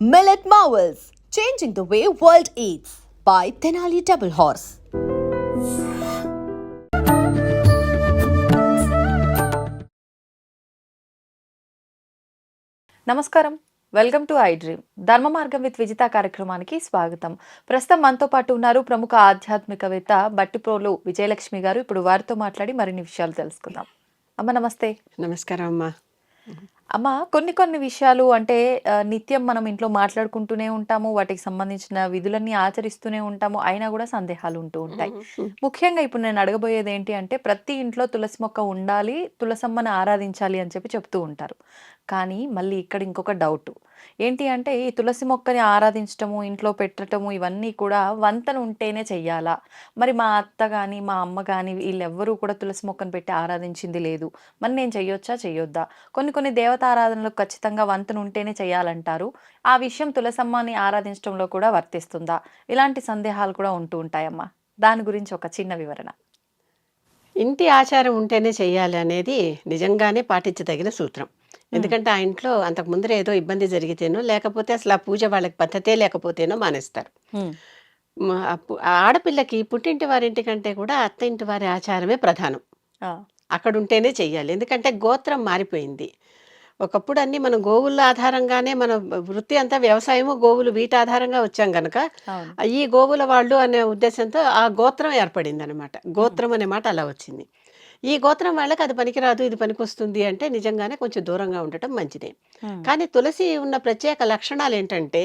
Millet Marvels, changing the way world eats by Tenali Double Horse. నమస్కారం. Welcome to I dream. ధర్మ మార్గం with Vijitha కార్యక్రమానికి స్వాగతం. ప్రస్తుతం మనతో పాటు ఉన్నారు ప్రముఖ ఆధ్యాత్మికవేత్త బట్టిప్రోలు విజయలక్ష్మి గారు. ఇప్పుడు వారితో మాట్లాడి మరిన్ని విషయాలు తెలుసుకుందాం. అమ్మ నమస్తే. నమస్కారం అమ్మా. అమ్మ, కొన్ని విషయాలు అంటే నిత్యం మనం ఇంట్లో మాట్లాడుకుంటూనే ఉంటాము. వాటికి సంబంధించిన విధులన్నీ ఆచరిస్తూనే ఉంటాము. అయినా కూడా సందేహాలు ఉంటూ ఉంటాయి. ముఖ్యంగా ఇప్పుడు నేను అడగబోయేది ఏంటి అంటే, ప్రతి ఇంట్లో తులసి మొక్క ఉండాలి, తులసమ్మని ఆరాధించాలి అని చెప్తూ ఉంటారు. కానీ మళ్ళీ ఇక్కడ ఇంకొక డౌట్ ఏంటి అంటే, ఈ తులసి మొక్కని ఆరాధించటము, ఇంట్లో పెట్టటము ఇవన్నీ కూడా వంతెన ఉంటేనే చెయ్యాలా? మరి మా అత్త కానీ మా అమ్మ కానీ వీళ్ళెవ్వరూ కూడా తులసి మొక్కను పెట్టి ఆరాధించింది లేదు. మరి నేను చెయ్యొచ్చా చెయ్యొద్దా? కొన్ని దేవతారాధనలకు ఖచ్చితంగా వంతెన ఉంటేనే చేయాలంటారు. ఆ విషయం తులసమ్మని ఆరాధించడంలో కూడా వర్తిస్తుందా? ఇలాంటి సందేహాలు కూడా ఉంటూ ఉంటాయమ్మా. దాని గురించి ఒక చిన్న వివరణ. ఇంటి ఆచారం ఉంటేనే చెయ్యాలి అనేది నిజంగానే పాటించదగిన సూత్రం. ఎందుకంటే ఆ ఇంట్లో అంతకు ముందర ఏదో ఇబ్బంది జరిగితేనో, లేకపోతే అసలు ఆ పూజ వాళ్ళకి పద్ధతే లేకపోతేనో మానేస్తారు. ఆడపిల్లకి పుట్టింటి వారింటి కంటే కూడా అత్త ఇంటి వారి ఆచారమే ప్రధానం. అక్కడ ఉంటేనే చెయ్యాలి. ఎందుకంటే గోత్రం మారిపోయింది. ఒకప్పుడు అన్ని మనం గోవుల ఆధారంగానే మన వృత్తి అంతా వ్యవసాయము, గోవులు వీటి ఆధారంగా వచ్చాం గనక ఈ గోవుల వాళ్ళు అనే ఉద్దేశంతో ఆ గోత్రం ఏర్పడింది అనమాట. గోత్రం అనే మాట అలా వచ్చింది. ఈ గోత్రం వాళ్ళకి అది పనికిరాదు, ఇది పనికొస్తుంది అంటే నిజంగానే కొంచెం దూరంగా ఉండటం మంచిదే. కానీ తులసి ఉన్న ప్రత్యేక లక్షణాలు ఏంటంటే,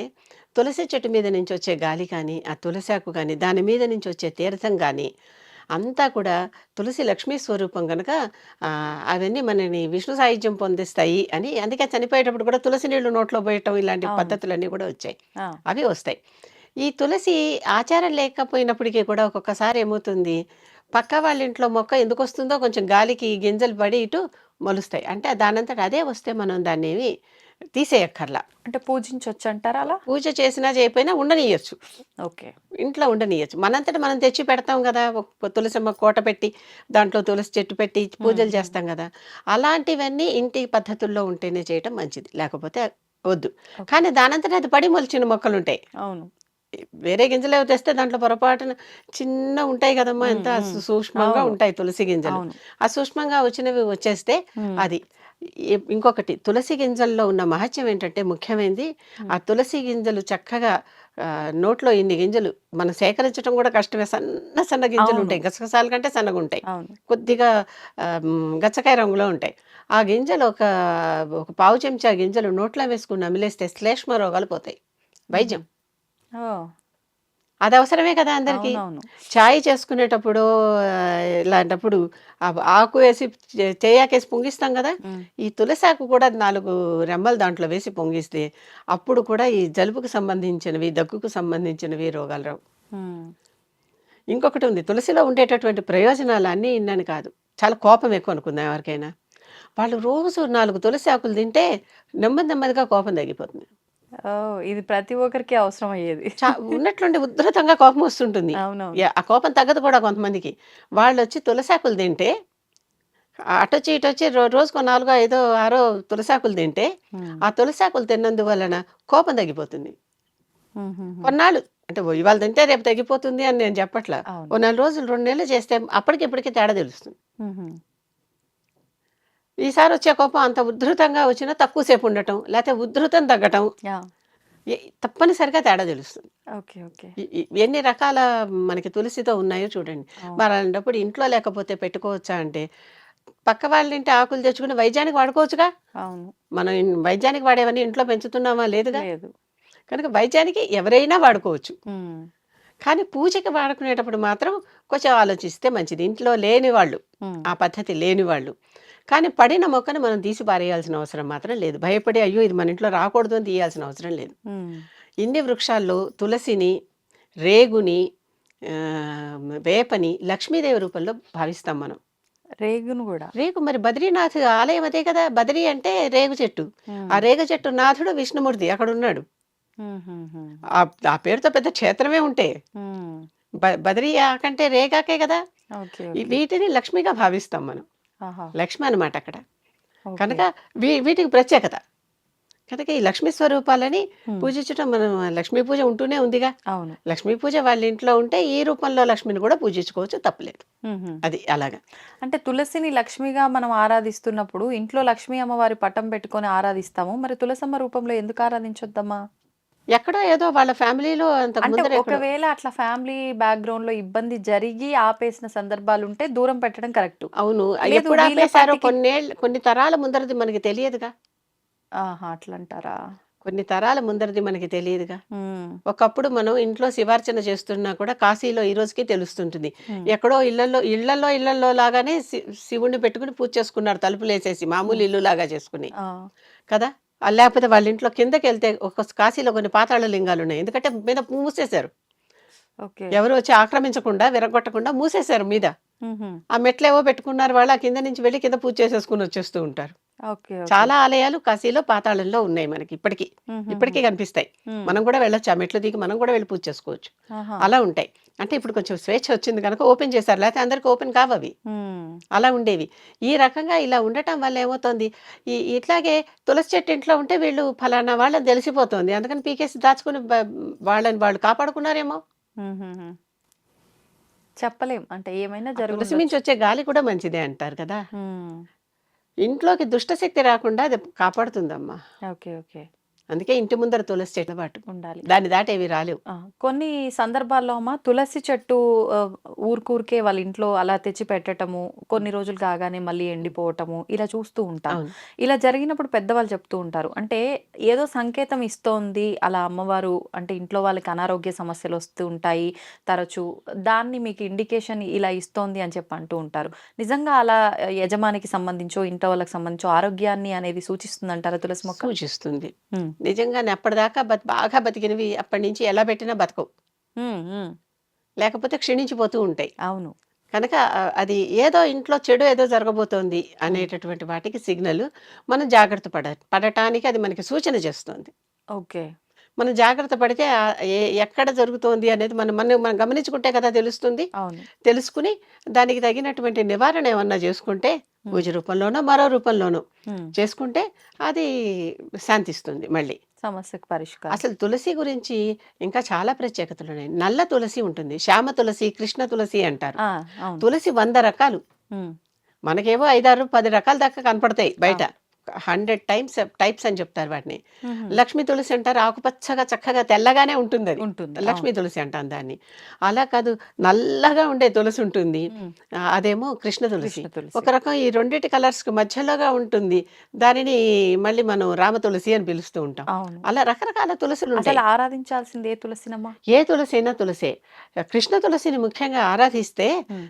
తులసి చెట్టు మీద నుంచి వచ్చే గాలి కానీ, ఆ తులసాకు కానీ, దాని మీద నుంచి వచ్చే తీర్థం కానీ అంతా కూడా తులసి లక్ష్మీ స్వరూపం కనుక అవన్నీ మనని విష్ణు సాయుధ్యం పొందిస్తాయి అని, అందుకే చనిపోయేటప్పుడు కూడా తులసి నీళ్లు నోట్లో పోయటం ఇలాంటి పద్ధతులన్నీ కూడా వచ్చాయి. అవి వస్తాయి. ఈ తులసి ఆచారం లేకపోయినప్పటికీ కూడా ఒక్కొక్కసారి ఏమవుతుంది, పక్క వాళ్ళ ఇంట్లో మొక్క ఎందుకు వస్తుందో కొంచెం గాలికి గింజలు పడి ఇటు మొలుస్తాయి. అంటే దానంతట అదే వస్తే మనం దాన్ని ఏమి తీసేయక్కర్లా. అంటే పూజించొచ్చు అంటారా అలా? పూజ చేసినా చేయకపోయినా ఉండనియచ్చు. ఓకే. ఇంట్లో ఉండనియచ్చు. మనంతట మనం తెచ్చి పెడతాం కదా! తులసమ్మ కోట పెట్టి, దాంట్లో తులసి చెట్టు పెట్టి పూజలు చేస్తాం కదా! అలాంటివన్నీ ఇంటి పద్ధతుల్లో ఉంటేనే చేయటం మంచిది. లేకపోతే వద్దు. కానీ దానంతట అది పడి మొలిచిన మొక్కలుంటాయి. అవును. వేరే గింజలేవో తెస్తే దాంట్లో పొరపాటున ఉంటాయి కదమ్మా! ఎంత సూక్ష్మంగా ఉంటాయి తులసి గింజలు. ఆ సూక్ష్మంగా వచ్చినవి వచ్చేస్తే అది. ఇంకొకటి తులసి గింజల్లో ఉన్న మహత్యం ఏంటంటే, ముఖ్యమైనది ఆ తులసి గింజలు చక్కగా నోట్లో ఇన్ని గింజలు మనం సేకరించడం కూడా కష్టమే. సన్న గింజలు ఉంటాయి. గసగసాల కంటే సన్నగా ఉంటాయి. కొద్దిగా గచ్చకాయ రంగులో ఉంటాయి. ఆ గింజలు ఒక పావు చెంచా గింజలు నోట్లో వేసుకుని నమిలేస్తే శ్లేష్మ రోగాలు పోతాయి. వైద్యం. అది అవసరమే కదా అందరికి. చాయ్ చేసుకునేటప్పుడు ఇలాంటప్పుడు ఆకు వేసి తేయాకేసి పొంగిస్తాం కదా, ఈ తులసాకు కూడా 4 రెమ్మలు దాంట్లో వేసి పొంగిస్తే అప్పుడు కూడా ఈ జలుబుకు సంబంధించినవి, దగ్గుకు సంబంధించినవి రోగాలు రావు. ఇంకొకటి ఉంది, తులసిలో ఉండేటటువంటి ప్రయోజనాలు అన్నీ ఇన్నని కాదు. చాలా కోపం ఎక్కువ అనుకుందాం ఎవరికైనా. వాళ్ళు రోజు 4 తులసి ఆకులు తింటే నెమ్మదిగా కోపం తగ్గిపోతుంది. ఇది ప్రతి ఒక్కరికి అవసరం అయ్యేది. ఉన్నట్లుండి ఉధృతంగా కోపం వస్తుంటుంది. ఆ కోపం తగ్గదు కూడా కొంతమందికి. వాళ్ళు వచ్చి తులసాకులు తింటే, అటొచ్చి ఇటొచ్చి రోజుకో 4, 5, 6 తులసాకులు తింటే ఆ తులసాకులు తిన్నందువలన కోపం తగ్గిపోతుంది. కొన్నాళ్ళు అంటే ఇవాళ తింటే రేపు తగ్గిపోతుంది అని నేను చెప్పట్లా. ఓ 4 రోజులు 2 నెలలు చేస్తే అప్పటికిప్పటికి తేడా తెలుస్తుంది. ఈసారి వచ్చే కోపం అంత ఉధృతంగా వచ్చినా తక్కువసేపు ఉండటం, లేకపోతే ఉధృతం తగ్గటం తప్పనిసరిగా తేడా తెలుస్తుంది. ఎన్ని రకాల మనకి తులసితో ఉన్నాయో చూడండి. మరి అలాంటప్పుడు ఇంట్లో లేకపోతే పెట్టుకోవచ్చా అంటే, పక్క వాళ్ళ ఇంటి ఆకులు తెచ్చుకుని వైద్యానికి వాడుకోవచ్చుగా. మనం వైద్యానికి వాడేవన్నీ ఇంట్లో పెంచుతున్నామా? లేదుగా. కనుక వైద్యానికి ఎవరైనా వాడుకోవచ్చు. కానీ పూజకి వాడుకునేటప్పుడు మాత్రం కొంచెం ఆలోచిస్తే మంచిది. ఇంట్లో లేని వాళ్ళు, ఆ పద్ధతి లేని వాళ్ళు. కానీ పడిన మొక్కను మనం తీసి పారేయాల్సిన అవసరం మాత్రం లేదు. భయపడి అయ్యో ఇది మన ఇంట్లో రాకూడదు అని తీయాల్సిన అవసరం లేదు. ఇన్ని వృక్షాల్లో తులసిని, రేగుని, వేపని లక్ష్మీదేవి రూపంలో భావిస్తాం మనం. రేగును కూడా. రేగు మరి బద్రీనాథ్ ఆలయం అదే కదా. బద్రీ అంటే రేగు చెట్టు. ఆ రేగు చెట్టు నాథుడు విష్ణుమూర్తి అక్కడ ఉన్నాడు. ఆ పేరుతో పెద్ద క్షేత్రమే ఉంటే బద్రీ ఆకంటే రేగాకే కదా. వీటిని లక్ష్మిగా భావిస్తాం మనం. లక్ష్మి అన్నమాట అక్కడ. కనుక వీటికి ప్రత్యేకత. కనుక ఈ లక్ష్మీ స్వరూపాలని హ్మ్. పూజించడం, మనం లక్ష్మీ పూజ ఉంటూనే ఉందిగా. అవును. లక్ష్మీ పూజ వాళ్ళ ఇంట్లో ఉంటే ఈ రూపంలో లక్ష్మిని కూడా పూజించుకోవచ్చు, తప్పులేదు. హుహు. అది అలాగా. అంటే తులసిని లక్ష్మిగా మనం ఆరాధిస్తున్నప్పుడు ఇంట్లో లక్ష్మీ అమ్మవారి పటం పెట్టుకొని ఆరాధిస్తాము. మరి తులసమ్మ రూపంలో ఎందుకు ఆరాధించొద్దమ్మా? ఎక్కడో ఏదో వాళ్ళ ఫ్యామిలీలో అంతకు అంటే ముందర ఎక్కడో. ఒకవేళ అట్లా ఫ్యామిలీ బ్యాక్‌గ్రౌండ్‌లో ఇబ్బంది జరిగి ఆపేసిన సందర్భాలుంటే దూరం పెట్టడం కరెక్టు. అవును. లేదు ఎప్పుడు వీళ్ళ ఆపేశారో పాటికి కొన్ని తరాల ముందరది మనకి తెలియదుగా. ఆహా! అట్లంటారా? కొన్ని తరాల ముందరది మనకి తెలియదుగా. హ్మ్. ఒకప్పుడు మనం ఇంట్లో శివార్చన చేస్తున్నా కూడా కాశీలో ఈ రోజుకి తెలుస్తుంటుంది. హ్మ్. ఎక్కడో ఇళ్లల్లో లాగానే శివుడిని పెట్టుకుని పూజ చేసుకున్నారు, తలుపులేసేసి హ్మ్. మామూలు ఇల్లులాగా చేసుకుని. ఆ! కదా! లేకపోతే వాళ్ళ ఇంట్లో కిందకెళ్తే ఒక కాశీలో కొన్ని పాతాళ లింగాలున్నాయి. ఎందుకంటే మీద మూసేశారు. ఓకే. ఎవరు వచ్చి ఆక్రమించకుండా, విరగ్గొట్టకుండా మూసేశారు మీద. హుహు. ఆ మెట్లేవో పెట్టుకున్నారు వాళ్ళు. ఆ కింద నుంచి వెళ్లి కింద పూజ చేసేసుకొని వచ్చేస్తూ ఉంటారు. ఓకే. ఓకే. చాలా ఆలయాలు కాశీలో, పాతాళంలో ఉన్నాయి మనకి ఇప్పటికి. హుహుహు. ఇప్పటికీ కనిపిస్తాయి. హ్మ్. మనం కూడా వెళ్ళొచ్చు. ఆ మెట్లు దిగి మనం కూడా వెళ్లి పూజ చేసుకోవచ్చు. ఆహా! అలా ఉంటాయి. అంటే ఇప్పుడు కొంచెం స్వేచ్ఛ వచ్చింది గనక ఓపెన్ చేశారు. లేకపోతే అందరికి ఓపెన్ కావవి. హ్మ్. అలా ఉండేవి. ఈ రకంగా ఇలా ఉండటం వల్ల ఏమవుతోంది, ఇట్లాగే తులసి చెట్టు ఇంట్లో ఉంటే వీళ్ళు ఫలానా వాళ్ళని తెలిసిపోతోంది. అందుకని పీకేసి దాచుకొని వాళ్ళని వాళ్ళు కాపాడుకున్నారేమో! హుహుహు. చెప్పలేం. అంటే ఏమైనా ఆ తులసి జరుగుండొచ్చు. మించొచ్చే గాలి కూడా మంచిదే అంటారు కదా! హ్మ్. ఇంట్లోకి దుష్టశక్తి రాకుండా అది కాపాడుతుందమ్మా. ఓకే. ఓకే. అందుకే ఇంటి ముందర తులసి చెట్ల బాటు. ఉండాలి. దాన్ని దాటేవి రాలేవు. ఆ! కొన్ని సందర్భాల్లో అమ్మ తులసి చెట్టు ఊరికూరికే వాళ్ళ ఇంట్లో అలా తెచ్చి పెట్టటము, కొన్ని రోజులు కాగానే మళ్ళీ ఎండిపోవటము, ఇలా చూస్తూ ఉంటాం. అవును. ఇలా జరిగినప్పుడు పెద్దవాళ్ళు చెప్తూ ఉంటారు. అంటే ఏదో సంకేతం ఇస్తోంది అలా అమ్మవారు అంటే ఇంట్లో వాళ్ళకి అనారోగ్య సమస్యలు వస్తూ ఉంటాయి తరచూ. దాన్ని మీకు ఇండికేషన్ ఇలా ఇస్తోంది అని చెప్పి అంటూ ఉంటారు. నిజంగా అలా యజమానికి సంబంధించో, ఇంట్లో వాళ్ళకి సంబంధించో ఆరోగ్యాన్ని అనేది సూచిస్తుందంటారా తులసి మొక్క? సూచిస్తుంది. హ్మ్. నిజంగానే అప్పటిదాకా బాగా బతికినవి అప్పటినుంచి ఎలా పెట్టినా బతకవు. హ్మ్. హ్మ్. లేకపోతే క్షీణించిపోతూ ఉంటాయి. అవును. కనుక అది ఏదో ఇంట్లో చెడు ఏదో జరగబోతోంది హ్మ్. అనేటటువంటి వాటికి సిగ్నల్. మనం జాగ్రత్త పడటానికి అది మనకి సూచన చేస్తుంది. ఓకే. మనం జాగ్రత్త పడితే ఎక్కడ జరుగుతోంది అనేది మనం మనం మనం గమనించుకుంటే కదా తెలుస్తుంది. అవును. తెలుసుకుని దానికి తగినటువంటి నివారణ ఏమన్నా చేసుకుంటే, హ్మ్. పూజ రూపంలోనో, మరో రూపంలోనో హ్మ్. చేసుకుంటే అది శాంతిస్తుంది మళ్ళీ. సమస్యకు పరిష్కారం. అసలు తులసి గురించి ఇంకా చాలా ప్రత్యేకతలున్నాయి. నల్ల తులసి ఉంటుంది. శ్యామ తులసి, కృష్ణ తులసి అంటారు. ఆ! అవును. తులసి 100 రకాలు. హ్మ్. మనకేమో 5, 6, 10 రకాల దాకా కనపడతాయి బయట. అవును. 100 టైప్స్ అని చెప్తారు వాటిని. హుహు. లక్ష్మీ తులసి అంటారు. ఆకుపచ్చగా చక్కగా తెల్లగానే ఉంటుందది. ఉంటుంది. లక్ష్మీ అవును. తులసి అంటాం దాన్ని. అలా కాదు, నల్లగా ఉండే తులసి ఉంటుంది. హ్మ్. అదేమో కృష్ణ తులసి. కృష్ణ తులసి. ఒక రకం ఈ రెండిటి కలర్స్‌కి మధ్యలోగా ఉంటుంది. దానిని మళ్ళీ మనం రామ తులసి అని పిలుస్తూ ఉంటాం. అవును. అలా రకరకాల తులసులుంటాయి. అసలు ఆరాధించాల్సింది ఏ తులసినమ్మా? ఏ తులసైనా తులసే. కృష్ణ తులసిని ముఖ్యంగా ఆరాధిస్తే హ్మ్.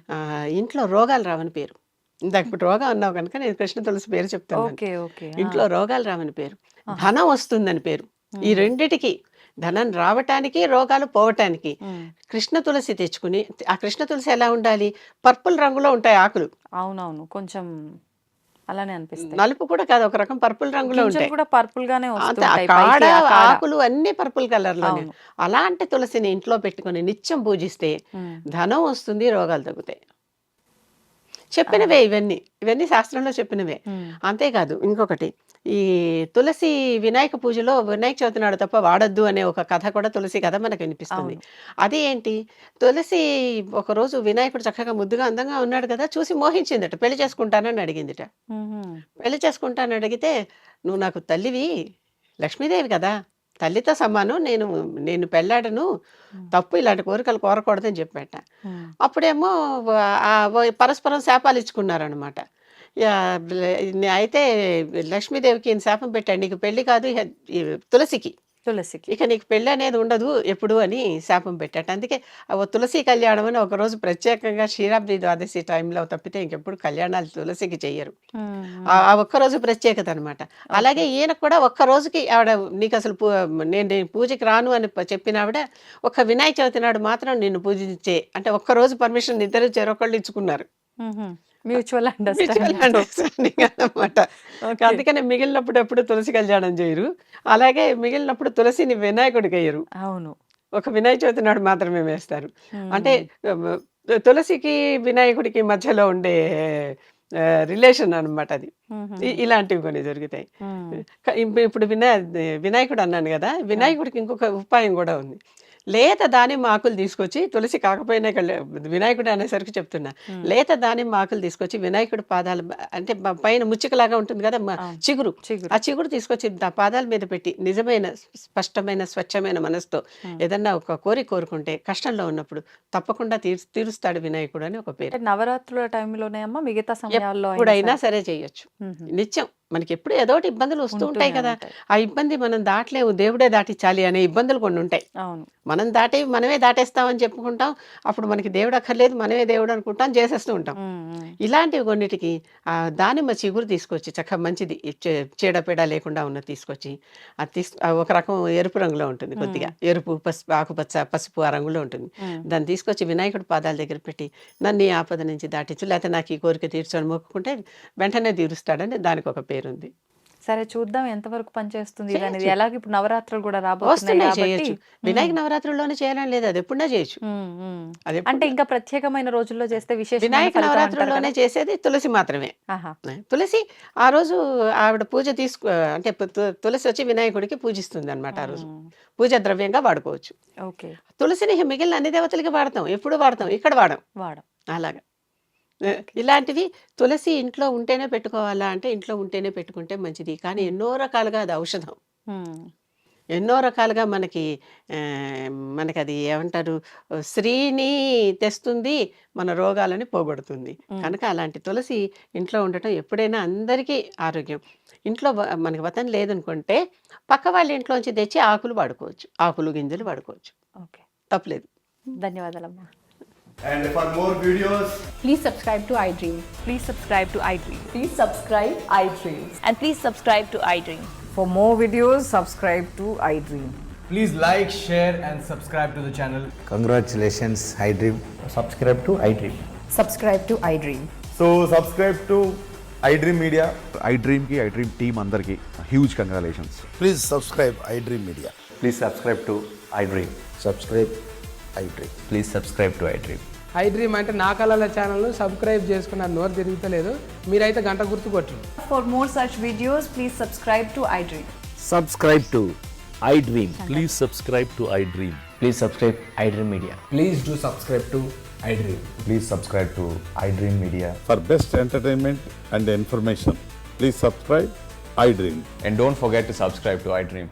ఇంట్లో రోగాలు రావని పేరు. ఇందాక ఇప్పుడు రోగం అన్నావు గనుక నేను కృష్ణ తులసి పేరు చెప్తున్నాను. ఓకే. ఓకే. ఆ! ఇంట్లో రోగాలు రావని పేరు. ఆహా! ధనం వస్తుందని పేరు. ఈ హుహు. రెండిటికి, ధనం రావటానికి, రోగాలు పోవటానికి హ్మ్. కృష్ణ తులసి తెచ్చుకుని, ఆ కృష్ణ తులసి ఎలా ఉండాలి? పర్పుల్ రంగులో ఉంటాయి ఆకులు. అవునవును. కొంచెం అలానే అనిపిస్తాయి. నలుపు కూడా కాదు, ఒక రకం పర్పుల్ రంగులో గింజలు ఉంటాయి. కూడా పర్పుల్ గానే అంతే, ఆ వస్తుంటాయి కాడ, పైకి ఆ కాడ. ఆకులు అన్నీ పర్పుల్ కలర్‌లోనే. అవును. అలాంటి తులసిని ఇంట్లో పెట్టుకొని నిత్యం పూజిస్తే హ్మ్. ధనం వస్తుంది, రోగాలు తగ్గుతాయి. ఆ! చెప్పినవే ఇవన్నీ. ఇవన్నీ శాస్త్రంలో చెప్పినవే. హ్మ్. అంతేకాదు ఇంకొకటి, ఈ తులసి వినాయక పూజలో వినాయక చవితి నాడు తప్ప వాడొద్దు అనే ఒక కథ కూడా, తులసి కథ మనకు వినిపిస్తుంది. అవును. అది ఏంటి? తులసి ఒకరోజు వినాయకుడు చక్కగా ముద్దుగా అందంగా ఉన్నాడు కదా! చూసి మోహించిందట. పెళ్లి చేసుకుంటానని అడిగిందిట. హుహు. పెళ్లి చేసుకుంటానని అడిగితే, "నువ్వు నాకు తల్లివి, లక్ష్మీదేవి కదా! తల్లితో సమానం. నేను నిన్ను పెళ్ళాడను. హ్మ్. తప్పు, ఇలాంటి కోరికలు కోరకూడదని" చెప్పాట. హ్మ్. అప్పుడేమో పరస్పరం శాపాలిచ్చుకున్నారనమాట. అయితే లక్ష్మీదేవికి ఈయన శాపం పెట్టాడు. "నీకు పెళ్లి కాదు, ఈ తులసికి. తులసికి. ఇక నీకు పెళ్ళనేది ఉండదు ఎప్పుడు" అని శాపం పెట్టాట. అందుకే ఓ తులసి కళ్యాణం అని ఒకరోజు ప్రత్యేకంగా క్షీరాబ్ది ద్వాదశి టైంలో తప్పితే ఇంకెప్పుడు కళ్యాణాలు తులసికి చెయ్యరు. హ్మ్. ఆ హ్మ్. ఆ ఒక్కరోజు ప్రత్యేకత అనమాట. ఓకే. అలాగే ఈయనకు కూడా ఒక్క రోజుకి ఆవిడ, నీకసలు నేను పూజకి రాను అని చెప్పినావిడ, ఒక్క వినాయక చవితి నాడు మాత్రం నిన్ను పూజించే అంటే ఒక్కరోజు పర్మిషన్ ఇద్దరు చెరొకళ్ళు ఇచ్చుకున్నారు. హుహు. మ్యూచువల్ మ్యూచువల్ అండర్‌స్టాండింగ్‌తో. అండర్‌స్టాండింగ్ అన్నమాట. ఓకే. అందుకనే మిగిలినప్పుడు ఎప్పుడు తులసి కళ్యాణం చేయరు. అలాగే మిగిలినప్పుడు తులసిని వినాయకుడికెయ్యరు. అవును. ఒక వినాయక చవితి నాడు మాత్రమే వేస్తారు. అంటే హ్మ్. తులసికి, వినాయకుడికి మధ్యలో ఉండే రిలేషన్ అనమాట అది. ఇలాంటివి కొన్ని జరుగుతాయి. ఇప్పుడు వినాయకుడు అన్నాను కదా, వినాయకుడికి ఇంకొక ఉపాయం కూడా ఉంది. లేత దానిమ్మ ఆకులు తీసుకొచ్చి, తులసి కాకపోయినా వినాయకుడు అనేసరికి చెప్తున్నా, లేత దానిమ్మ ఆకులు తీసుకొచ్చి వినాయకుడి పాదాలు అంటే పైన ముచ్చికలాగా ఉంటుంది కదా చిగురు, ఆ చిగురు తీసుకొచ్చి పాదాల మీద పెట్టి నిజమైన స్పష్టమైన స్వచ్ఛమైన మనసుతో ఏదన్నా ఒక కోరుకుంటే కష్టంలో ఉన్నప్పుడు తప్పకుండా తీరుస్తాడు వినాయకుడు అని ఒక పేరు. నవరాత్రుల టైంలోనే అమ్మ, మిగతా సమయాల్లో ఎప్పుడైనా సరే చేయొచ్చు. నిత్యం మనకి ఎప్పుడు ఏదో ఒకటి ఇబ్బందులు వస్తూ ఉంటాయి కదా, ఆ ఇబ్బంది మనం దాటలేవు, దేవుడే దాటించాలి అనే ఇబ్బందులు కొన్ని ఉంటాయి. మనం మనమే దాటేస్తామని చెప్పుకుంటాం, అప్పుడు మనకి దేవుడు అక్కర్లేదు, మనమే దేవుడు అనుకుంటాం, చేసేస్తూ ఉంటాం. ఇలాంటివి కొన్నిటికి ఆ దానిమ్మ చిగురు తీసుకొచ్చి చక్కగా మంచిది చీడపీడ లేకుండా ఉన్నది తీసుకొచ్చి, అది ఒక రకం ఎరుపు రంగులో ఉంటుంది, కొద్దిగా ఎరుపు పసుపు ఆకుపచ్చ పసుపు ఆ రంగులో ఉంటుంది. దాన్ని తీసుకొచ్చి వినాయకుడి పాదాల దగ్గర పెట్టి నన్ను ఈ ఆపద నుంచి దాటించు, లేకపోతే నాకు ఈ కోరిక తీర్చని మొక్కుకుంటే వెంటనే తీరుస్తాడని దానికి ఒక పేరుంది. సరే, చూద్దాం ఎంతవరకు పనిచేస్తుంది అనేది. ఎలాగ ఇప్పుడు నవరాత్రులు కూడా రాబోతున్నాయి, చేయొచ్చు. వినాయక నవరాత్రుల్లోనే చేయాలని లేదు, అది ఎప్పుడైనా చేయొచ్చు. అంటే ఇంకా ప్రత్యేకమైన రోజుల్లో చేస్తే విశేష. వినాయక నవరాత్రుల్లోనే చేసేది తులసి మాత్రమే. తులసి ఆ రోజు ఆవిడ పూజ అంటే తులసి వచ్చి వినాయకుడికి పూజిస్తుంది అనమాట. ఆ రోజు పూజ ద్రవ్యంగా వాడుకోవచ్చు. తులసిని మిగిలిన అన్ని దేవతలకి వాడతాం, ఎప్పుడు వాడతాం, ఇక్కడ వాడం. అలాగా ఇలాంటివి తులసి ఇంట్లో ఉంటేనే పెట్టుకోవాలా అంటే ఇంట్లో ఉంటేనే పెట్టుకుంటే మంచిది. కానీ ఎన్నో రకాలుగా అది ఔషధం, ఎన్నో రకాలుగా మనకి అది ఏమంటారు, శ్రీని తెస్తుంది, మన రోగాలని పోగొడుతుంది. కనుక అలాంటి తులసి ఇంట్లో ఉండటం ఎప్పుడైనా అందరికీ ఆరోగ్యం. ఇంట్లో మనకి వతం లేదనుకుంటే పక్క వాళ్ళ ఇంట్లోంచి తెచ్చి ఆకులు వాడుకోవచ్చు, ఆకులు గింజలు వాడుకోవచ్చు, తప్పలేదు. ధన్యవాదాలమ్మా. And for more videos, please subscribe to iDream. Please subscribe to iDream. Please subscribe iDream. And please subscribe to iDream. For more videos, subscribe to iDream. please like, share and subscribe to the channel. Congratulations, iDream. Subscribe to iDream. Subscribe to iDream. So subscribe to iDream Media. iDream ki iDream team andarki huge congratulations. Please subscribe iDream Media. Please subscribe to iDream. Subscribe iDream. Please subscribe to iDream. iDream అంటే నా కళల ఛానల్ను subscribe చేసుకున్న నోరు తిరుగుతలేదు, మీరైతే గంట గుర్తు కొట్టండి. For more such videos, please subscribe to iDream. Subscribe to iDream. Please subscribe to iDream. Please subscribe iDream Media. Please do subscribe to iDream. Please subscribe to iDream Media. For best entertainment and information, please subscribe iDream. And don't forget to subscribe to iDream.